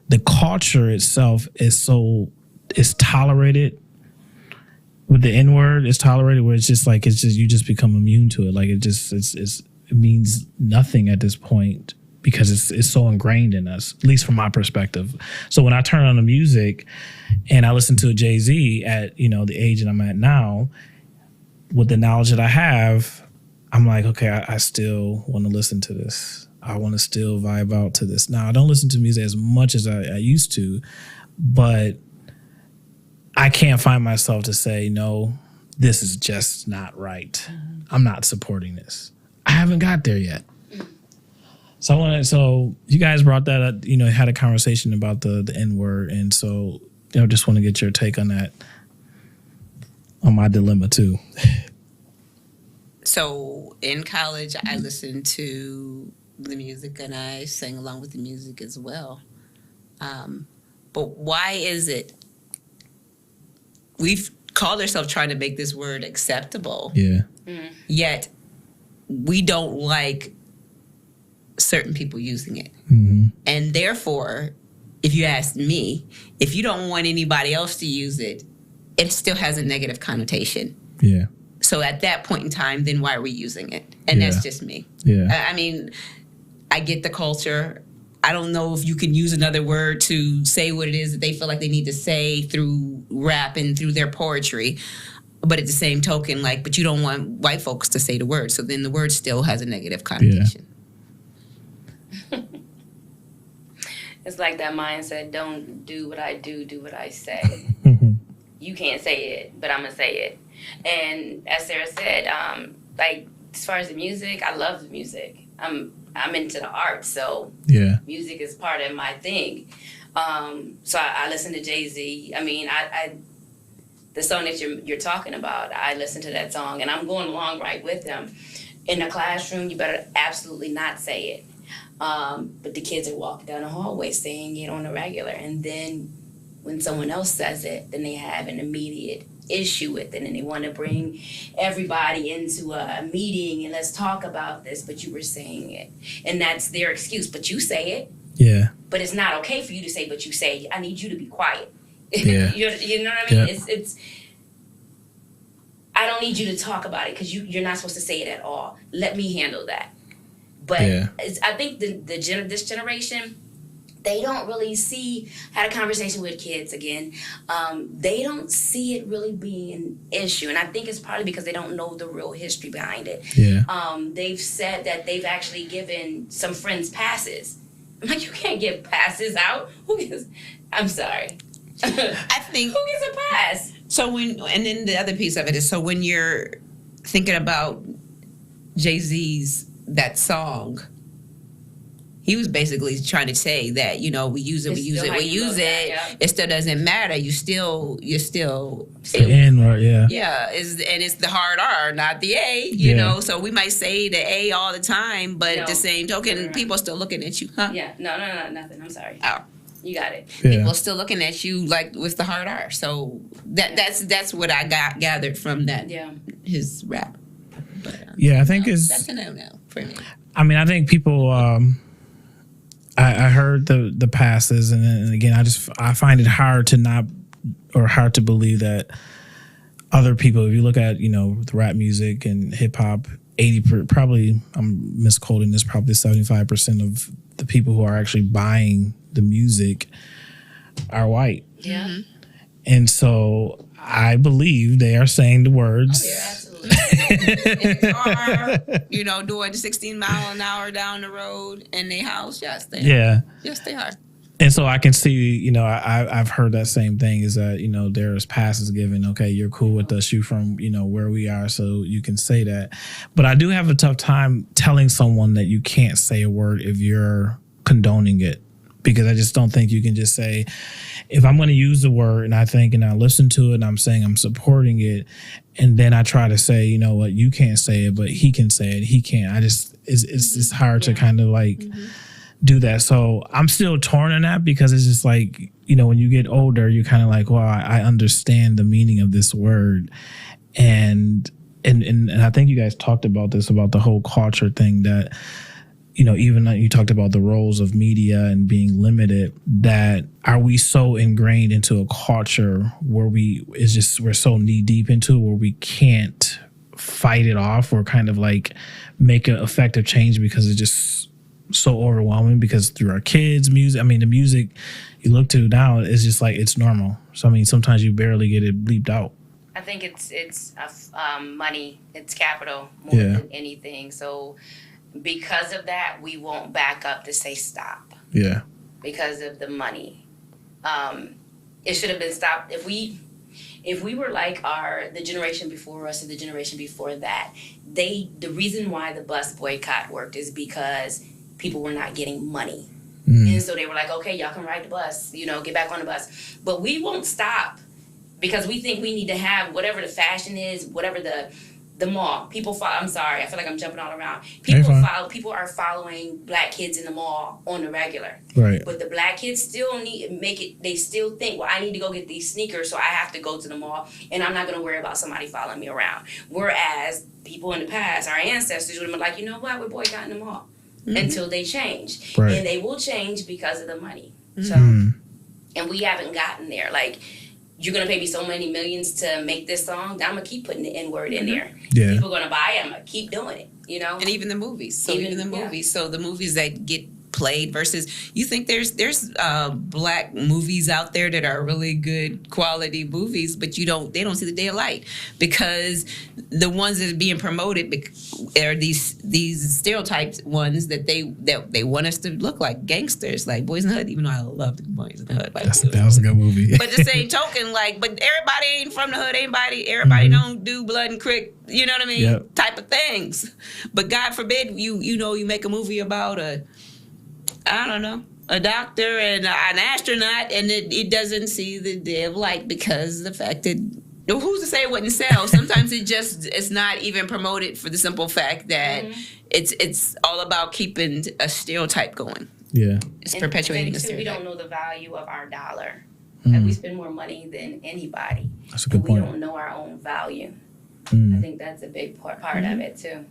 the culture itself is tolerated. With the N-word, it's tolerated where you just become immune to it. Like it means nothing at this point because it's so ingrained in us, at least from my perspective. So when I turn on the music and I listen to a Jay-Z at, the age that I'm at now, with the knowledge that I have, I'm like, okay, I still want to listen to this. I want to still vibe out to this. Now, I don't listen to music as much as I used to, but I can't find myself to say, no, this is just not right. I'm not supporting this. I haven't got there yet. So you guys brought that up, had a conversation about the N-word. And so, just want to get your take on that, on my dilemma too. So in college, I listened to the music and I sang along with the music as well. But why is it we've called ourselves trying to make this word acceptable? Yeah. Yet we don't like certain people using it. Mm-hmm. And therefore, if you ask me, if you don't want anybody else to use it, it still has a negative connotation. Yeah. So at that point in time, then why are we using it? And that's just me. Yeah. I mean, I get the culture. I don't know if you can use another word to say what it is that they feel like they need to say through rap and through their poetry. But at the same token, but you don't want white folks to say the word. So then the word still has a negative connotation. Yeah. It's like that mindset, don't do what I do what I say. You can't say it, but I'm going to say it. And as Sarah said, as far as the music, I love the music. I'm into the arts, so music is part of my thing. So I listen to Jay-Z. I mean, the song that you're talking about, I listen to that song, and I'm going along right with him. In the classroom, you better absolutely not say it. But the kids are walking down the hallway saying it on a regular, and then when someone else says it, then they have an immediate issue with it, and they want to bring everybody into a meeting and let's talk about this, but you were saying it. And that's their excuse, but you say it. Yeah. But it's not okay for you to say, but you say, I need you to be quiet. Yeah. you know what I mean? Yeah. It's I don't need you to talk about it because you're not supposed to say it at all. Let me handle that. But I think this generation, they don't really see, had a conversation with kids again, they don't see it really being an issue. And I think it's probably because they don't know the real history behind it. Yeah. They've said that they've actually given some friends passes. I'm like, you can't give passes out. Who gives? I'm sorry. I think. Who gets a pass? So and then the other piece of it is, so when you're thinking about Jay-Z's, that song, he was basically trying to say that, we use it. It still doesn't matter. You still the N word, yeah. Yeah, it's the hard R, not the A, you know. So we might say the A all the time, but at the same token, people are still looking at you, huh? Yeah, no, nothing. I'm sorry. Oh. You got it. Yeah. People are still looking at you like with the hard R. So that's what I gathered from that. Yeah. His rap. But, I think that's a no for me. I mean, I think people. I heard the passes, and again, I find it hard to believe that other people. If you look at the rap music and hip hop, 80 probably, I'm misquoting this, probably 75% of the people who are actually buying the music are white. Yeah. And so I believe they are saying the words. Oh, yeah, absolutely. in the car, you know, doing 16 mile an hour down the road in their house. Yes, they are. Yeah. Yes, they are. And so I can see, you know, I've heard that same thing is that, you know, there's passes given. Okay, you're cool with us. You from, you know, where we are. So you can say that. But I do have a tough time telling someone that you can't say a word if you're condoning it. Because I just don't think you can just say, if I'm going to use the word and I think and I listen to it and I'm saying I'm supporting it, and then I try to say, you know what, you can't say it, but he can say it. He can't. It's hard to kind of like do that. So I'm still torn on that because it's just like, you know, when you get older, you're kind of like, well, I understand the meaning of this word. And I think you guys talked about this, about the whole culture thing that, you know, even you talked about the roles of media and being limited, that are we so ingrained into a culture where we're so knee deep into where we can't fight it off or kind of like make an effective change because it's just so overwhelming because through our kids' music, I mean, the music you look to now is just like, it's normal. So, I mean, sometimes you barely get it bleeped out. I think it's money, it's capital more than anything. So because of that, we won't back up to say stop. Yeah. Because of the money. It should have been stopped. If we were like the generation before us or the generation before that, the reason why the bus boycott worked is because people were not getting money. And so they were like, okay, y'all can ride the bus, you know, get back on the bus. But we won't stop because we think we need to have whatever the fashion is, whatever the mall. People follow, I'm sorry, I feel like I'm jumping all around. People are following black kids in the mall on the regular. Right. But the black kids still they still think, well, I need to go get these sneakers, so I have to go to the mall, and I'm not going to worry about somebody following me around. Whereas people in the past, our ancestors would have been like, you know what, we're boycotting the mall until they change. Right. And they will change because of the money. So, and we haven't gotten there. Like, you're going to pay me so many millions to make this song, I'm going to keep putting the N-word in there. Yeah. People are going to buy it, I'm going to keep doing it, you know? And even the movies. So the movies that get played versus, you think there's black movies out there that are really good quality movies, but they don't see the day of light because the ones that are being promoted are these stereotypes ones that they want us to look like gangsters, like Boys in the Hood, even though I love the Boys in the Hood. Like, that was a good movie. But the same token, like, but everybody ain't from the hood, everybody don't do blood and crick, you know what I mean? Yep. Type of things. But God forbid you make a movie about a doctor and an astronaut, and it doesn't see the day of light because of the fact that who's to say it wouldn't sell? Sometimes it's not even promoted for the simple fact that it's all about keeping a stereotype going. Yeah, it's perpetuating a stereotype. We don't know the value of our dollar. Like, we spend more money than anybody. That's a good point. We don't know our own value. I think that's a big part of it too.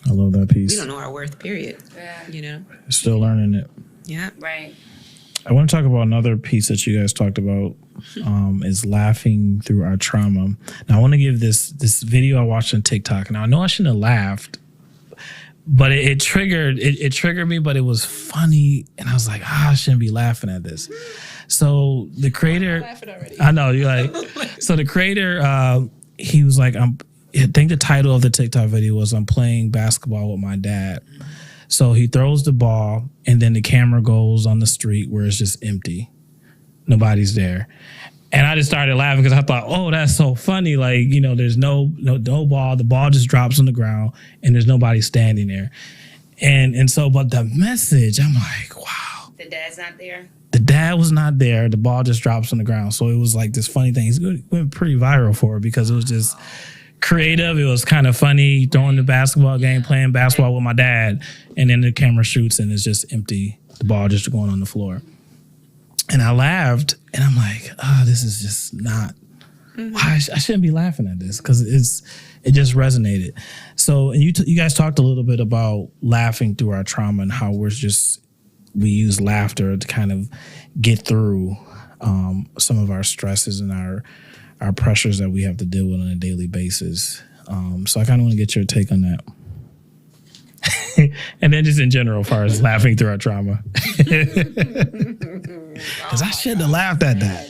I love that piece. We don't know our worth, period. Yeah. You know? Still learning it. Yeah. Right. I want to talk about another piece that you guys talked about is laughing through our trauma. Now, I want to give this video I watched on TikTok. Now, I know I shouldn't have laughed, but it triggered me, but it was funny. And I was like, I shouldn't be laughing at this. So the creator, I know, you're like, so the creator, he was like, I think the title of the TikTok video was I'm playing basketball with my dad. So he throws the ball and then the camera goes on the street where it's just empty. Nobody's there. And I just started laughing because I thought, oh, that's so funny. Like, you know, there's no ball. The ball just drops on the ground and there's nobody standing there. And so, but the message, I'm like, wow. The dad's not there? The dad was not there. The ball just drops on the ground. So it was like this funny thing. It went pretty viral for it because it was just creative. It was kind of funny, throwing the basketball game, playing basketball with my dad, and then the camera shoots and it's just empty. The ball just going on the floor. And I laughed, and I'm like, this is just not, I shouldn't be laughing at this because it just resonated. So, and you guys talked a little bit about laughing through our trauma and how we use laughter to kind of get through some of our stresses and our pressures that we have to deal with on a daily basis. So I kind of want to get your take on that. And then just in general, as far as laughing through our trauma. Because I shouldn't have laughed at that.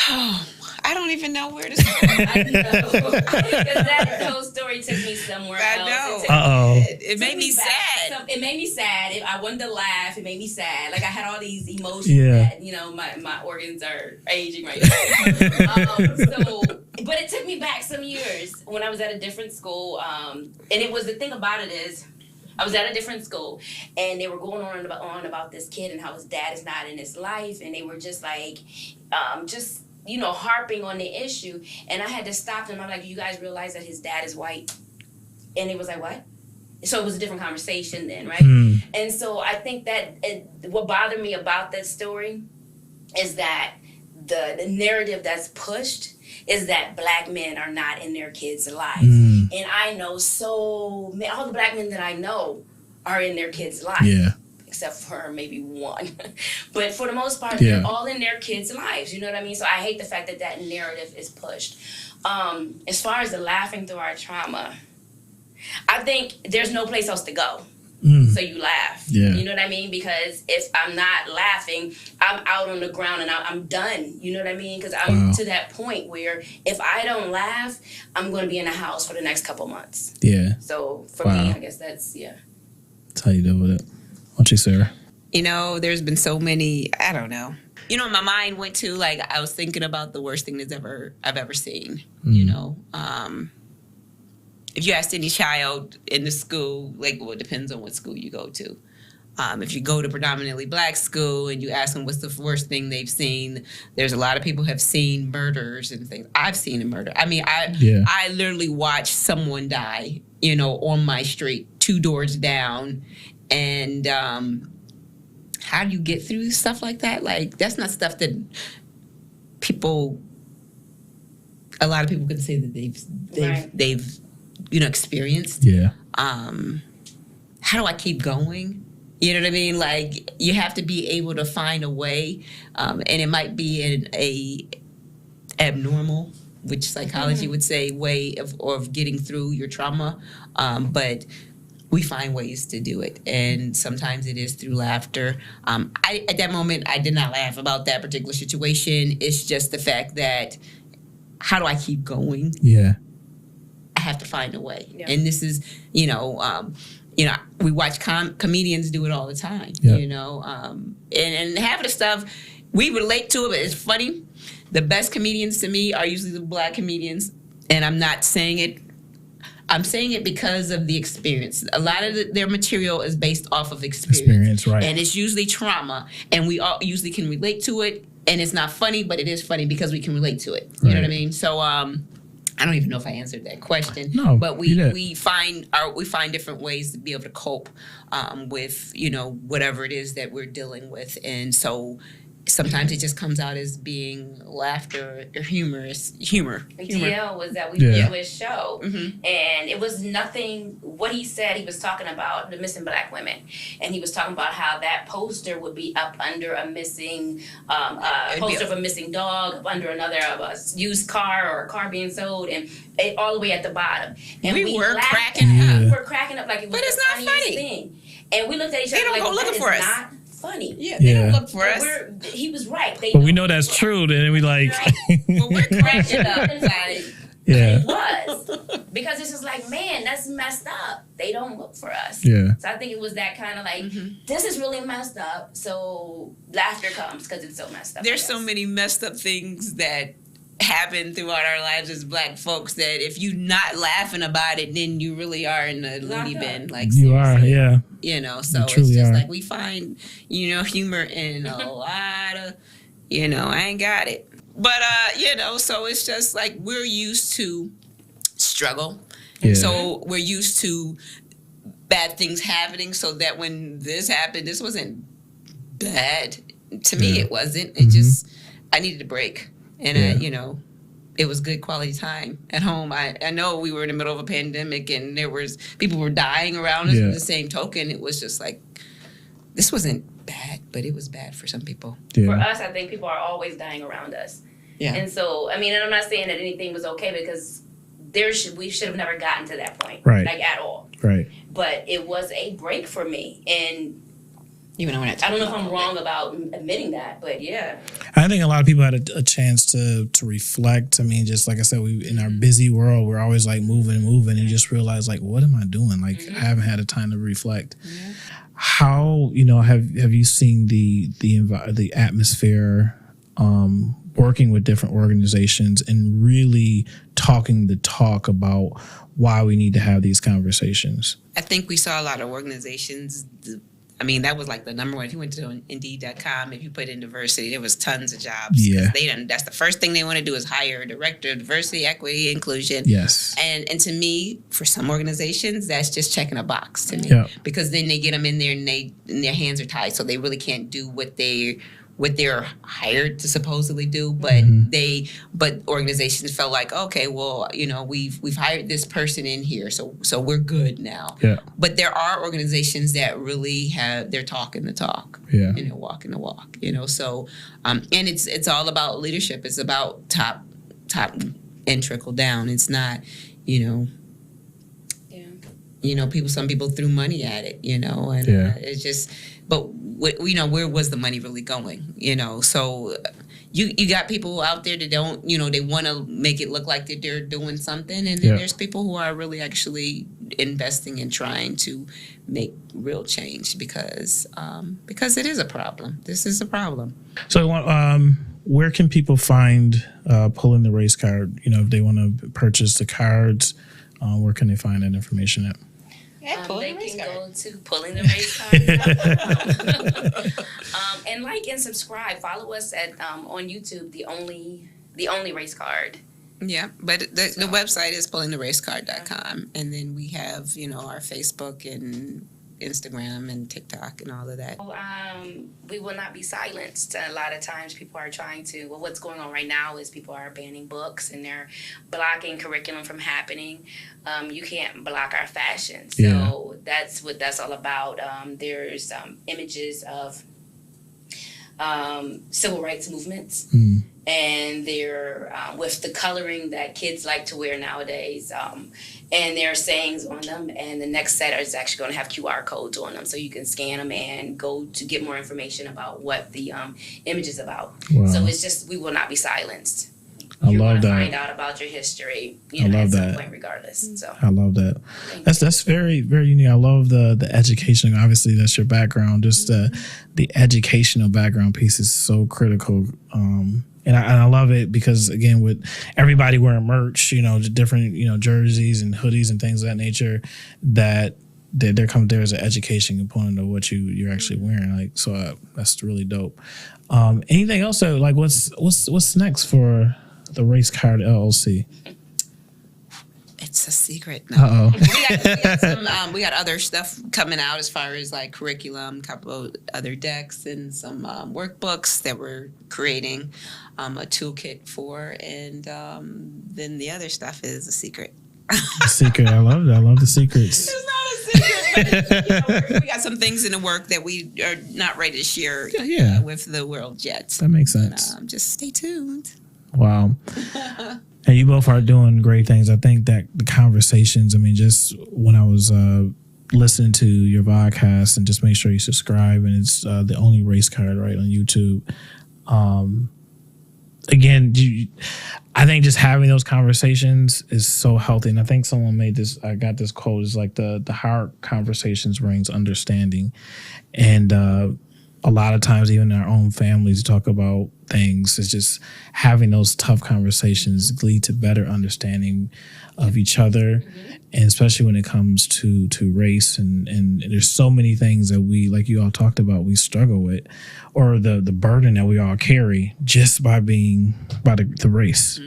I don't even know where to start. I know. Because that whole story took me somewhere else. It made me sad. It made me sad. I wanted to laugh. It made me sad. Like I had all these emotions that, my organs are aging right now. But it took me back some years when I was at a different school. And it was, the thing about it is, I was at a different school, and they were going on about this kid and how his dad is not in his life, and they were just like, harping on the issue. And I had to stop them. I'm like, you guys realize that his dad is white? And it was like, what? So it was a different conversation then, right? And so I think that what bothered me about that story is that the narrative that's pushed is that black men are not in their kids' lives. And I know all the black men that I know are in their kids' lives. Yeah. Except for maybe one. But for the most part, they're all in their kids' lives. You know what I mean? So I hate the fact that narrative is pushed. As far as the laughing through our trauma, I think there's no place else to go. So you laugh. Yeah. You know what I mean? Because if I'm not laughing, I'm out on the ground and I'm done. You know what I mean? Because I'm to that point where if I don't laugh, I'm going to be in the house for the next couple months. Yeah. So for me, I guess that's how you deal with it. What's you, Sarah? There's been so many, I don't know. My mind went to, I was thinking about the worst thing I've ever seen, if you asked any child in the school, it depends on what school you go to. If you go to predominantly black school and you ask them what's the worst thing they've seen, there's a lot of people have seen murders and things. I've seen a murder. I mean, I literally watched someone die, on my street, 2 doors down. And how do you get through stuff like that? That's not stuff that a lot of people can say that they've experienced. Yeah. How do I keep going? You know what I mean? You have to be able to find a way, and it might be a abnormal, which psychology would say, way of getting through your trauma. But we find ways to do it, and sometimes it is through laughter. At that moment, I did not laugh about that particular situation. It's just the fact that, how do I keep going? Yeah. I have to find a way. Yeah. And this is, we watch comedians do it all the time, and half of the stuff, we relate to it, but it's funny. The best comedians to me are usually the black comedians, and I'm not saying it. I'm saying it because of the experience. A lot of their material is based off of experience, right? And it's usually trauma, and we all usually can relate to it. And it's not funny, but it is funny because we can relate to it. You know what I mean? So I don't even know if I answered that question. No, but we find different ways to be able to cope with whatever it is that we're dealing with, and so. Sometimes it just comes out as being laughter or humor. DL was that we did his show, and it was nothing. What he said, he was talking about the missing black women, and he was talking about how that poster would be up under a missing poster of a missing dog, under another used car or a car being sold, and all the way at the bottom. And we were cracking up. We were cracking up like it was the funniest thing. And we looked at each other like, that is not funny. Yeah, they don't look for us. He was right. But we know that's true. Then we right. But we're cracking up inside. Yeah. It was. Because it's just like, man, that's messed up. They don't look for us. Yeah. So I think it was that kind of this is really messed up. So laughter comes because it's so messed up. There's so many messed up things that happen throughout our lives as black folks that if you're not laughing about it, then you really are in the loony bin. You are, yeah. So it's just we find, humor in a lot of, I ain't got it. But, so it's just we're used to struggle. Yeah. So we're used to bad things happening, so that when this happened, this wasn't bad. To me, it wasn't. It just, I needed a break. And, it was good quality time at home. I know we were in the middle of a pandemic and people were dying around us. Yeah. The same token, it was just this wasn't bad, but it was bad for some people. Yeah. For us, I think people are always dying around us. Yeah. And so, and I'm not saying that anything was okay because we should have never gotten to that point. Right. At all. Right. But it was a break for me. And Even though we're not I don't know if talking I'm about wrong about admitting that, but yeah. I think a lot of people had a chance to reflect. I mean, just like I said, we in our busy world, we're always like moving, and you just realize like, what am I doing? Like, I haven't had a time to reflect. How, have you seen the atmosphere, working with different organizations and really talking the talk about why we need to have these conversations? I think we saw a lot of organizations. I mean, that was like the number one. If you went to Indeed.com, if you put in diversity, there was tons of jobs. Yeah. That's the first thing they want to do is hire a director of diversity, equity, inclusion. Yes. And to me, for some organizations, that's just checking a box to me. Yeah. Because then they get them in there and their hands are tied, so they really can't do what they're hired to supposedly do, but organizations felt like, okay, well, we've hired this person in here, so we're good now. Yeah. But there are organizations that really they're talking the talk, yeah, and they're walking the walk, So, and it's all about leadership. It's about top and trickle down. It's not, some people threw money at it, and it's just. But where was the money really going? So you got people out there that don't, they want to make it look like that they're doing something, and then there's people who are really actually investing and trying to make real change because it is a problem. This is a problem. So, where can people find Pulling the Race Card? If they want to purchase the cards, where can they find that information at? They can go to pullingtherace.com and like and subscribe. Follow us at on YouTube, the only race card. Yeah, but the website is pullingtheracecard.com, and then we have our Facebook and Instagram and TikTok and all of that. We will not be silenced. A lot of times people are trying to, what's going on right now is people are banning books and they're blocking curriculum from happening. You can't block our fashion. So that's what that's all about. There's images of civil rights movements. And they're with the coloring that kids like to wear nowadays. And there are sayings on them. And the next set is actually going to have QR codes on them. So you can scan them and go to get more information about what the image is about. Wow. So it's just, we will not be silenced. You're going to find out about your history, at some point regardless. So I love that. That's very, very unique. I love the education. Obviously, that's your background. Just the educational background piece is so critical. And I love it because, again, with everybody wearing merch, the different, jerseys and hoodies and things of that nature, that there's an education component of what you're actually wearing. So that's really dope. Anything else? What's next for the Race Card LLC? It's a secret. No. We got other stuff coming out as far as like curriculum, a couple of other decks, and some workbooks that we're creating a toolkit for, and then the other stuff is a secret. Secret. I love it. I love the secrets. It's not a secret, but we got some things in the work that we are not ready to share with the world yet. That makes sense. Just stay tuned. Wow. And you both are doing great things. I think that the conversations, just when I was listening to your podcast, and just make sure you subscribe, and it's the only race card right on YouTube. Again, I think just having those conversations is so healthy. And I think someone made this, I got this quote, is like the hard conversations brings understanding. And a lot of times, even in our own families, talk about things. It's just having those tough conversations lead to better understanding of each other, and especially when it comes to race. And there's so many things that we, like you all talked about, we struggle with, or the burden that we all carry just by being by the race,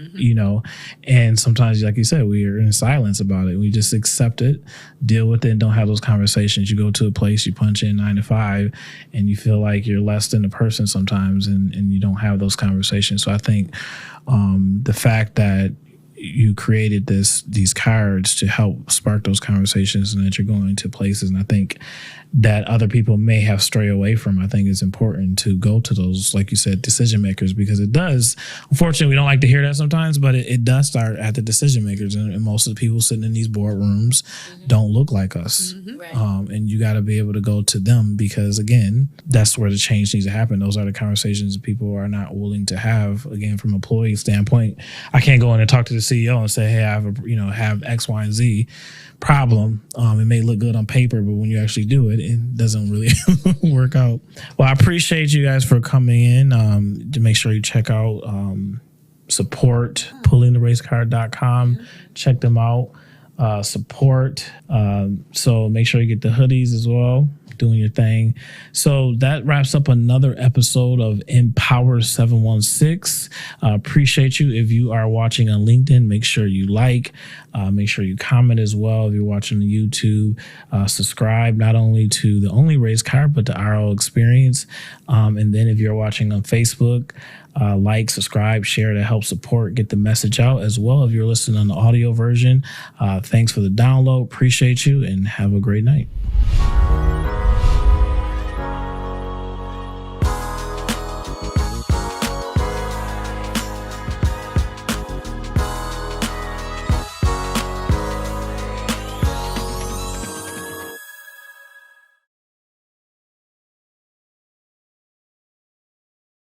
And sometimes, like you said, we are in silence about it. We just accept it, deal with it, and don't have those conversations. You go to a place, you punch in 9 to 5, and you feel like you're less than a person sometimes, and you don't have those conversations. So I think the fact that you created these cards to help spark those conversations, and that you're going to places. And I think that other people may have strayed away from. I think it's important to go to those, like you said, decision makers, because it does. Unfortunately, we don't like to hear that sometimes, but it does start at the decision makers. And most of the people sitting in these boardrooms don't look like us. Right. And you got to be able to go to them, because again, that's where the change needs to happen. Those are the conversations that people are not willing to have. Again, from an employee standpoint, I can't go in and talk to the CEO and say, hey, I have X, Y, and Z problem. It may look good on paper, but when you actually do it, it doesn't really work out. Well, I appreciate you guys for coming in. To make sure you check out support pullingtheracecard.com. Check them out. Support. So make sure you get the hoodies as well. Doing your thing. So that wraps up another episode of Empower716. Appreciate you. If you are watching on LinkedIn, make sure you like, make sure you comment as well. If you're watching on YouTube, subscribe not only to the Only Race Card, but to RL Experience. And then if you're watching on Facebook, like, subscribe, share to help support, get the message out as well. If you're listening on the audio version, thanks for the download. Appreciate you and have a great night.